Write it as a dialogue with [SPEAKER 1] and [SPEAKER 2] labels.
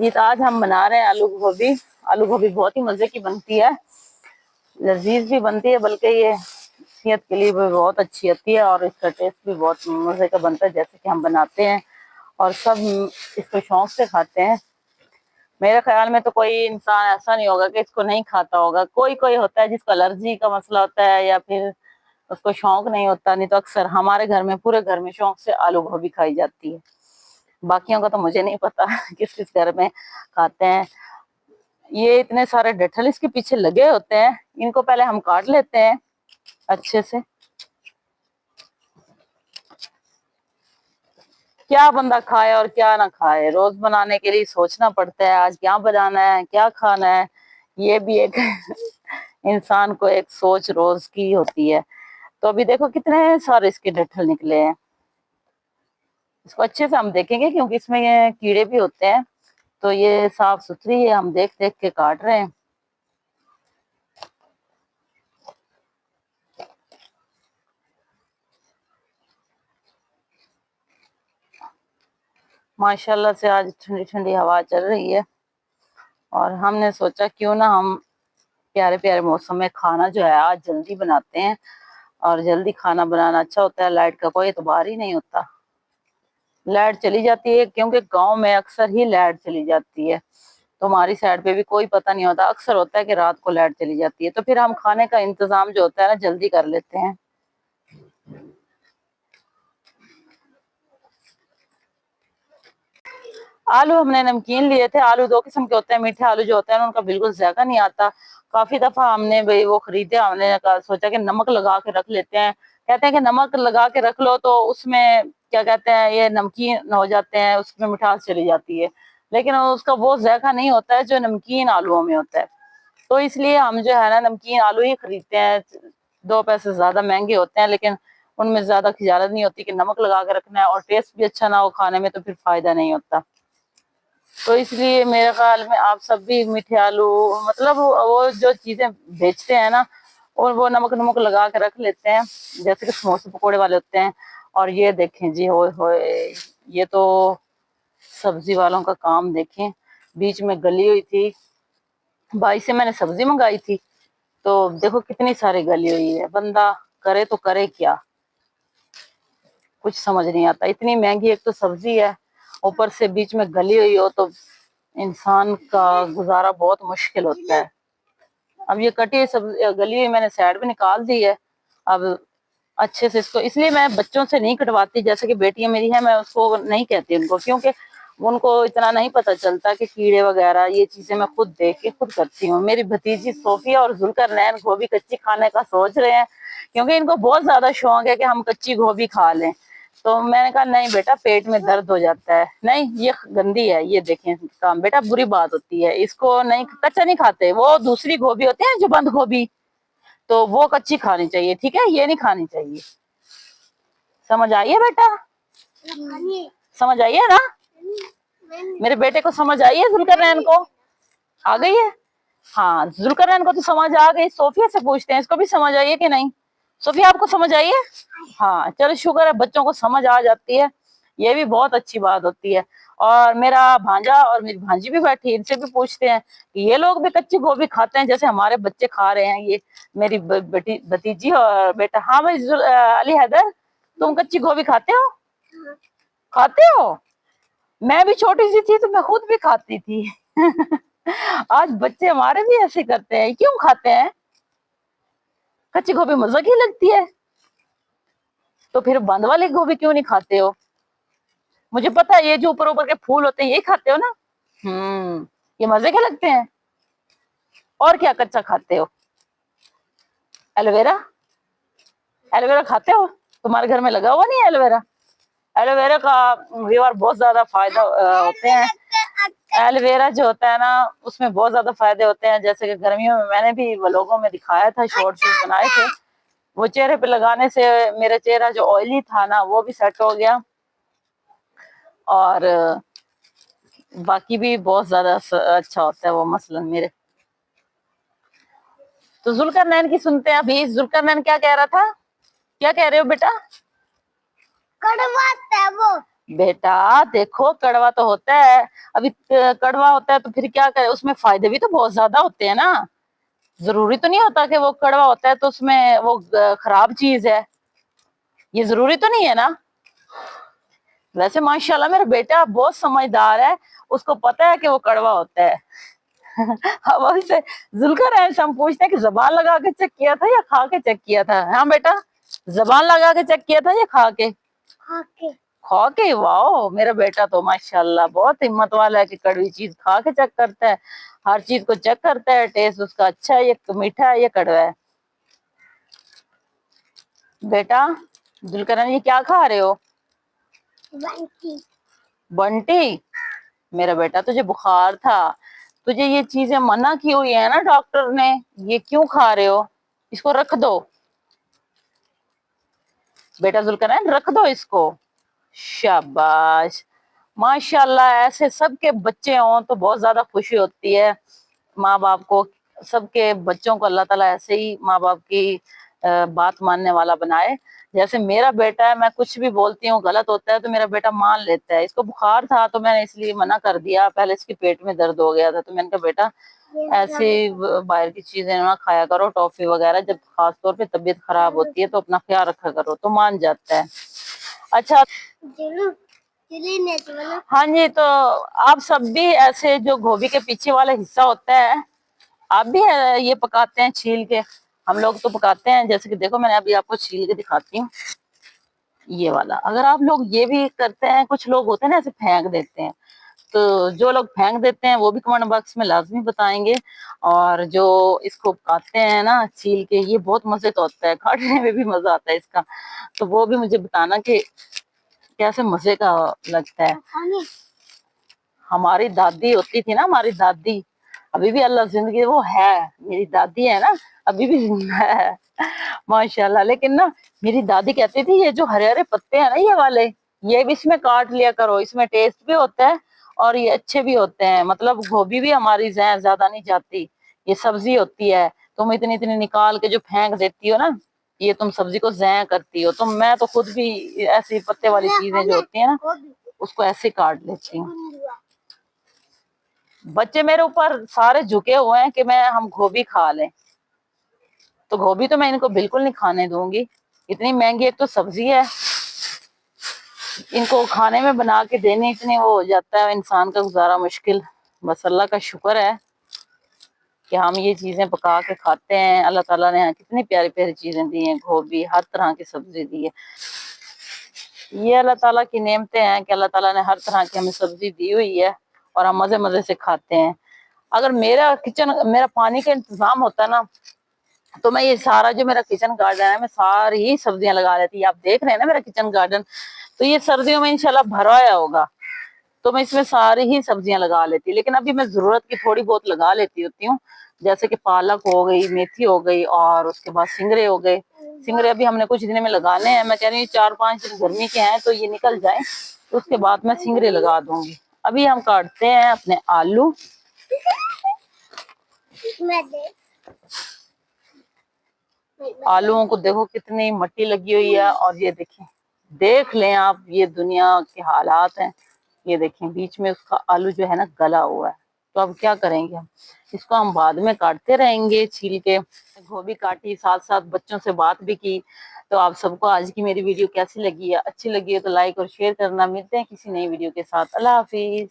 [SPEAKER 1] जी तो आज हम बना रहे हैं आलू गोभी। आलू गोभी बहुत ही मजे की बनती है, लजीज भी बनती है, बल्कि ये सेहत के लिए भी बहुत अच्छी होती है और इसका टेस्ट भी बहुत मजे का बनता है, जैसे कि हम बनाते हैं और सब इसको शौक से खाते हैं। मेरे ख्याल में तो कोई इंसान ऐसा नहीं होगा कि इसको नहीं खाता होगा। कोई कोई होता है जिसको एलर्जी का मसला होता है या फिर उसको शौक नहीं होता, नहीं तो अक्सर हमारे घर में, पूरे घर में शौक से आलू गोभी खाई जाती है। बाकियों का तो मुझे नहीं पता किस किस घर में खाते हैं। ये इतने सारे डंठल इसके पीछे लगे होते हैं, इनको पहले हम काट लेते हैं अच्छे से। क्या बंदा खाए और क्या ना खाए, रोज बनाने के लिए सोचना पड़ता है आज क्या बनाना है, क्या खाना है। ये भी एक इंसान को एक सोच रोज की होती है। तो अभी देखो कितने सारे इसके डंठल निकले हैं। इसको अच्छे से हम देखेंगे क्योंकि इसमें ये कीड़े भी होते हैं, तो ये साफ सुथरी है, हम देख देख के काट रहे हैं। माशाल्लाह से आज ठंडी ठंडी हवा चल रही है और हमने सोचा क्यों ना हम प्यारे प्यारे मौसम में खाना जो है आज जल्दी बनाते हैं। और जल्दी खाना बनाना अच्छा होता है, लाइट का कोई एतबार ही नहीं होता। लाइट चली जाती है क्योंकि गांव में अक्सर ही लाइट चली जाती है, तो हमारी साइड पे भी कोई पता नहीं होता। अक्सर होता है कि रात को लाइट चली जाती है, तो फिर हम खाने का इंतजाम जो होता है ना जल्दी कर लेते हैं। आलू हमने नमकीन लिए थे। आलू दो किस्म के होते हैं, मीठे आलू जो होते हैं उनका बिल्कुल जायका नहीं आता। काफी दफा हमने भाई वो खरीदे, हमने सोचा कि नमक लगा के रख लेते हैं। कहते हैं कि नमक लगा के रख लो तो उसमें क्या कहते हैं ये नमकीन हो जाते हैं, उसमें मिठास चली जाती है, लेकिन उसका वो जायका नहीं होता है जो नमकीन आलूओं में होता है। तो इसलिए हम जो है ना नमकीन आलू ही खरीदते हैं। दो पैसे ज्यादा महंगे होते हैं, लेकिन उनमें ज्यादा खिजालत नहीं होती कि नमक लगा के रखना है और टेस्ट भी अच्छा ना हो खाने में, तो फिर फायदा नहीं होता। तो इसलिए मेरे ख्याल में आप सब भी मीठे आलू, मतलब वो जो चीजें बेचते हैं ना, और वो नमक नमक लगा के रख लेते हैं, जैसे कि समोसे पकोड़े वाले होते हैं। और ये देखें जी, हो ये तो सब्जी वालों का काम देखें। बीच में गली हुई थी, भाई से मैंने सब्जी मंगाई थी, तो देखो कितनी सारी गली हुई है। बंदा करे तो करे क्या, कुछ समझ नहीं आता। इतनी महंगी एक तो सब्जी है, ऊपर से बीच में गली हुई हो तो इंसान का गुजारा बहुत मुश्किल होता है। अब ये कटी सब गली हुई मैंने साइड में निकाल दी है। अब अच्छे से इसको, इसलिए मैं बच्चों से नहीं कटवाती, जैसे कि बेटियां मेरी है, मैं उसको नहीं कहती उनको, क्योंकि उनको इतना नहीं पता चलता कि कीड़े वगैरह, ये चीजें मैं खुद देख के खुद करती हूँ। मेरी भतीजी सोफिया और जुल्करनैन गोभी कच्ची खाने का सोच रहे हैं, क्योंकि इनको बहुत ज्यादा शौक है कि हम कच्ची गोभी खा लें। तो मैंने कहा नहीं बेटा, पेट में दर्द हो जाता है, नहीं ये गंदी है, ये देखें काम बेटा, बुरी बात होती है, इसको नहीं, कच्चा नहीं खाते। वो दूसरी गोभी होती है जो बंद गोभी, तो वो कच्ची खानी चाहिए, ठीक है, ये नहीं खानी चाहिए। समझ आई है बेटा? समझ आई है ना? मेरे बेटे को समझ आई है, जुल्करनैन को आ गई है। हाँ, जुल्करनैन को तो समझ आ गई। सोफिया से पूछते हैं इसको भी समझ आई है कि नहीं। सोफिया आपको समझ आई है? हाँ चलो, शुक्र है बच्चों को समझ आ जाती है, ये भी बहुत अच्छी बात होती है। और मेरा भांजा और मेरी भांजी भी बैठी, इनसे भी पूछते हैं कि ये लोग भी कच्ची गोभी खाते हैं जैसे हमारे बच्चे खा रहे हैं। ये मेरी बेटी भतीजी और बेटा। हाँ भाई अली हैदर, तुम कच्ची गोभी खाते हो? खाते हो? मैं भी छोटी सी थी तो मैं खुद भी खाती थी आज बच्चे हमारे भी ऐसे करते हैं, क्यों खाते हैं? कच्ची गोभी मजा की लगती है, तो फिर बंद वाली गोभी क्यों नहीं खाते हो? मुझे पता है ये जो ऊपर ऊपर के फूल होते हैं ये खाते हो ना। ये मजे के लगते हैं। और क्या कच्चा खाते हो? एलोवेरा, एलोवेरा खाते हो? तुम्हारे घर में लगा हुआ नहीं है एलोवेरा? एलोवेरा का व्यवहार बहुत ज्यादा फायदा होते हैं। एलोवेरा जो होता है ना, उसमें बहुत ज्यादा फायदे होते हैं। जैसे कि गर्मियों में मैंने भी लोगों में दिखाया था, शॉर्ट शूट बनाए थे, वो चेहरे पे लगाने से मेरा चेहरा जो ऑयली था ना वो भी सेट हो गया, और बाकी भी बहुत ज्यादा अच्छा होता है वो, मसलन मेरे। तो जुल्करनैन की सुनते हैं अभी। जुल्करनैन क्या कह रहा था, क्या कह रहे हो बेटा? कड़वा है वो। बेटा देखो कड़वा तो होता है, अभी कड़वा होता है तो फिर क्या करे, उसमें फायदे भी तो बहुत ज्यादा होते हैं ना। जरूरी तो नहीं होता कि वो कड़वा होता है तो उसमें वो खराब चीज है, ये जरूरी तो नहीं है ना। वैसे माशाल्लाह मेरा बेटा बहुत समझदार है, उसको पता है कि वो कड़वा होता है। अब उससे जुल्कर से हम पूछते हैं कि जबान लगा के चेक किया था या खा के चेक किया था। हाँ बेटा, जबान लगा के चेक किया था या खा के? खा के। खा के, वाह मेरा बेटा तो माशाल्लाह बहुत हिम्मत वाला है कि कड़वी चीज खा के चेक करता है, हर चीज को चेक करता है, टेस्ट उसका अच्छा है, ये मीठा है, ये कड़वा है। बेटा जुल्करन ये क्या खा रहे हो? बंटी। बंटी? मेरा बेटा तुझे बुखार था, तुझे ये चीजें मना की हुई है ना डॉक्टर ने, ये क्यों खा रहे हो? इसको रख दो बेटा, जुल्करनैन रख दो इसको। शाबाश, माशाल्लाह ऐसे सबके बच्चे हों तो बहुत ज्यादा खुशी होती है माँ बाप को। सबके बच्चों को अल्लाह ताला ऐसे ही माँ बाप की बात मानने वाला बनाए। जैसे मेरा बेटा है, मैं कुछ भी बोलती हूँ गलत होता है तो मेरा बेटा मान लेता है। इसको बुखार था तो मैंने इसलिए मना कर दिया, पहले इसके पेट में दर्द हो गया था तो मैंने कहा बेटा ऐसी बाहर की चीजें ना खाया करो, टॉफी वगैरह, जब खास तौर पे तबीयत खराब होती है तो अपना ख्याल रखा करो, तो मान जाता है। अच्छा हाँ जी, तो आप सब भी ऐसे जो गोभी के पीछे वाला हिस्सा होता है आप भी ये पकाते हैं छील के? हम लोग तो पकाते हैं, जैसे कि देखो मैंने अभी आपको छील के दिखाती हूँ ये वाला। अगर आप लोग ये भी करते हैं, कुछ लोग होते हैं ना ऐसे फेंक देते हैं, तो जो लोग फेंक देते हैं वो भी कमेंट बॉक्स में लाजमी बताएंगे। और जो इसको पकाते हैं ना छील के, ये बहुत मजे का होता है, काटने में भी मजा आता है इसका, तो वो भी मुझे बताना कि कैसे मजे का लगता है। हमारी दादी होती थी ना, हमारी दादी, अभी भी अल्लाह जिंदगी वो है, मेरी दादी है ना, अभी भी जिंदा है माशाल्लाह। लेकिन ना मेरी दादी कहती थी ये जो हरे हरे पत्ते हैं ना ये वाले, ये भी इसमें काट लिया करो, इसमें टेस्ट भी होता है और ये अच्छे भी होते हैं। मतलब गोभी भी हमारी ज्यादा नहीं जाती, ये सब्जी होती है, तुम इतनी इतनी निकाल के जो फेंक देती हो ना, ये तुम सब्जी को ज़ाया करती हो। तो मैं तो खुद भी ऐसी पत्ते वाली चीजें जो होती है ना उसको ऐसे काट लेती हूँ। बच्चे मेरे ऊपर सारे झुके हुए हैं कि मैं हम गोभी खा लें, तो गोभी तो मैं इनको बिल्कुल नहीं खाने दूंगी। इतनी महंगी एक तो सब्जी है, इनको खाने में बना के देने इतने वो हो जाता है इंसान का गुजारा मुश्किल। बस अल्लाह का शुक्र है कि हम ये चीजें पका के खाते हैं। अल्लाह ताला ने कितनी प्यारी प्यारी चीजें दी हैं, गोभी, हर तरह की सब्जी दी है। ये अल्लाह ताला की नेमतें हैं कि अल्लाह ताला ने हर तरह की हमें सब्जी दी हुई है और हम मजे मजे से खाते हैं। अगर मेरा पानी का इंतजाम होता ना तो मैं ये सारा जो मेरा किचन गार्डन है मैं सारी ही सब्जियां लगा लेती। आप देख रहे हैं ना मेरा किचन गार्डन, तो ये सर्दियों में इंशाल्लाह भरा आया होगा, तो मैं इसमें सारी ही सब्जियां लगा लेती। लेकिन अभी मैं जरूरत की थोड़ी बहुत लगा लेती होती हूँ, जैसे कि पालक हो गई, मेथी हो गई, और उसके बाद सिंगरे हो गए। सिंगरे अभी हमने कुछ दिन में लगाने हैं, मैं कह रही हूँ 4-5 दिन गर्मी के हैं तो ये निकल जाए, तो उसके बाद मैं सिंगरे लगा दूंगी। अभी हम काटते हैं अपने आलू। आलूओं को देखो कितनी मट्टी लगी हुई है, और ये देखें, देख लें आप, ये दुनिया के हालात हैं। ये देखें बीच में उसका आलू जो है ना गला हुआ है, तो अब क्या करेंगे हम, इसको हम बाद में काटते रहेंगे छील के। गोभी काटी, साथ साथ बच्चों से बात भी की। तो आप सबको आज की मेरी वीडियो कैसी लगी है? अच्छी लगी है तो लाइक और शेयर करना। मिलते हैं किसी नई वीडियो के साथ। अल्लाह हाफिज।